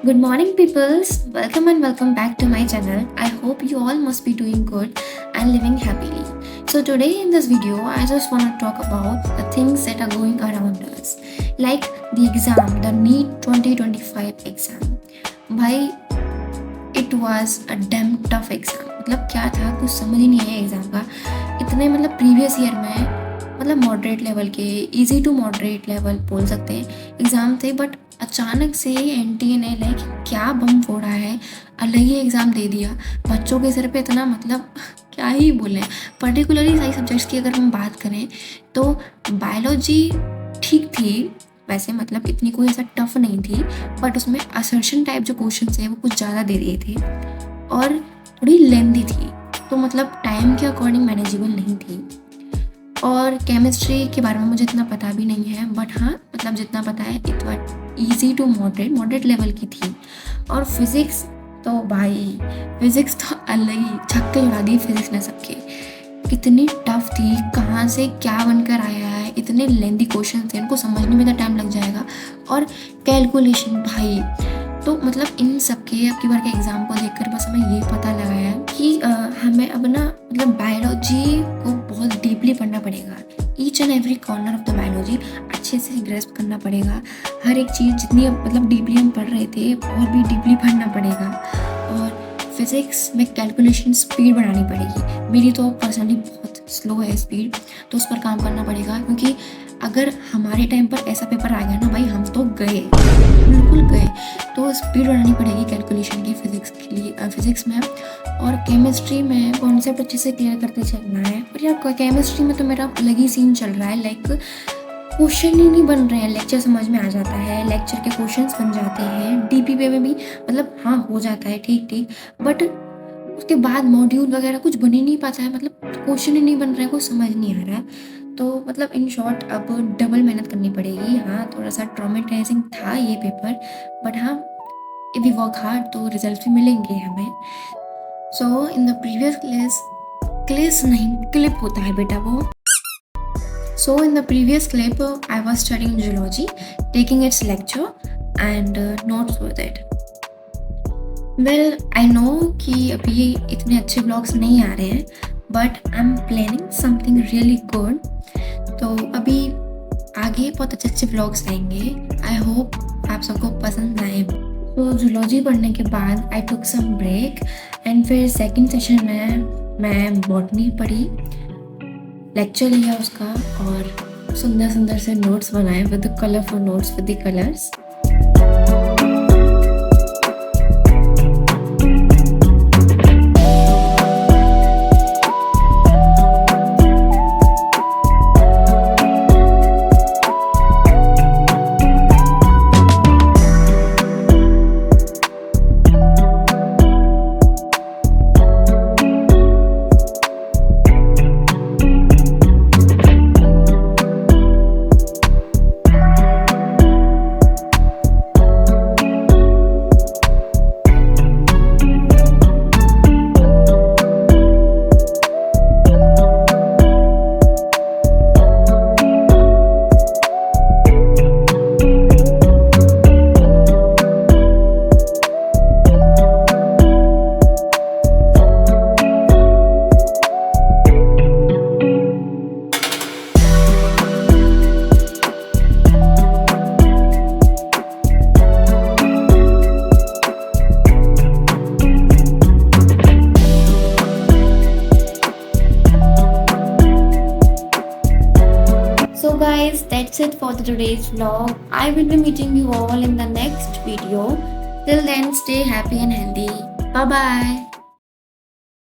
Good morning, peoples. Welcome and welcome back to my channel. I hope you all must be doing good and living happily. So, today in this video, I just want to talk about the things that are going around us, like the exam, the NEET 2025 exam. भाई it was a dam tough exam. मतलब क्या था, कुछ समझ ही नहीं आया exam का. इतने मतलब प्रीवियस ईयर में मतलब मॉडरेट लेवल के, इजी टू मॉडरेट लेवल बोल सकते हैं एग्ज़ाम थे. बट अचानक से एनटीए ने लाइक क्या बम फोड़ा है, अलग ही एग्ज़ाम दे दिया बच्चों के सिर पे. इतना मतलब क्या ही बोलें. पर्टिकुलरली सारी सब्जेक्ट्स की अगर हम बात करें तो बायोलॉजी ठीक थी वैसे, मतलब इतनी कोई ऐसा टफ नहीं थी. बट उसमें असर्शन टाइप जो क्वेश्चन है वो कुछ ज़्यादा दे दिए थे और थोड़ी लेंदी थी, तो मतलब टाइम के अकॉर्डिंग मैनेजेबल नहीं थी. और केमिस्ट्री के बारे में मुझे इतना पता भी नहीं है, बट हाँ मतलब जितना पता है इतना ईजी टू मॉडरेट लेवल की थी. और फिज़िक्स तो भाई, फिज़िक्स तो अलग ही छक्के उड़ा दिए फिज़िक्स ने सबके. कितनी टफ थी, कहाँ से क्या बनकर आया है, इतने लेंदी क्वेश्चन थे, उनको समझने में तो टाइम लग जाएगा. और कैलकुलेशन भाई, तो मतलब इन सब के अब की बार के एग्ज़ाम को देखकर बस हमें ये पता लगा है कि हमें अब ना मतलब बायोलॉजी को बहुत डीपली पढ़ना पड़ेगा. Each and every corner of the biology अच्छे से ग्रेस्प करना पड़ेगा. हर एक चीज़ जितनी मतलब डीपली हम पढ़ रहे थे और भी डीपली पढ़ना पड़ेगा. और फिज़िक्स में कैलकुलेशन स्पीड बढ़ानी पड़ेगी. मेरी तो पर्सनली बहुत स्लो है स्पीड, तो उस पर काम करना पड़ेगा. क्योंकि अगर हमारे टाइम पर ऐसा पेपर आ गया ना भाई, हम तो गए, बिल्कुल गए. तो स्पीड बढ़ानी पड़ेगी कैलकुलेशन की फिज़िक्स के लिए, फिज़िक्स में. और केमिस्ट्री में कॉन्सेप्ट अच्छे से क्लियर करते चलना है. और यार केमिस्ट्री में तो मेरा अलग ही सीन चल रहा है. लाइक क्वेश्चन ही नहीं बन रहे हैं, लेक्चर समझ में आ जाता है, लेक्चर के क्वेश्चंस बन जाते हैं. डीपीपी में भी मतलब हाँ हो जाता है ठीक ठीक, बट उसके बाद मॉड्यूल वगैरह कुछ बन ही नहीं पाता है. मतलब क्वेश्चन ही नहीं बन रहा है, कुछ समझ नहीं आ रहा. तो मतलब इन शॉर्ट अब डबल मेहनत करनी पड़ेगी. हाँ थोड़ा सा ट्रॉमेटाइजिंग था ये पेपर, बट हाँ इफ वी वर्क हार्ड तो रिजल्ट भी मिलेंगे हमें. सो इन द प्रीवियस क्लिस नहीं क्लिप होता है बेटा वो. So in the previous clip, I was studying zoology, taking its lecture and notes with it. Well, I know कि अभी इतने अच्छे ब्लॉग्स नहीं आ रहे हैं, but I'm planning something really good. तो अभी आगे बहुत अच्छे ब्लॉग्स आएंगे. I hope आप सबको पसंद आए. तो जूलॉजी पढ़ने के बाद I took some break and फिर सेकेंड सेशन में मैं बॉटनी पढ़ी, लेक्चर लिया उसका और सुंदर सुंदर से नोट्स बनाए with colourful notes with the colours. So guys, that's it for today's vlog. I will be meeting you all in the next video. Till then, stay happy and healthy. Bye bye.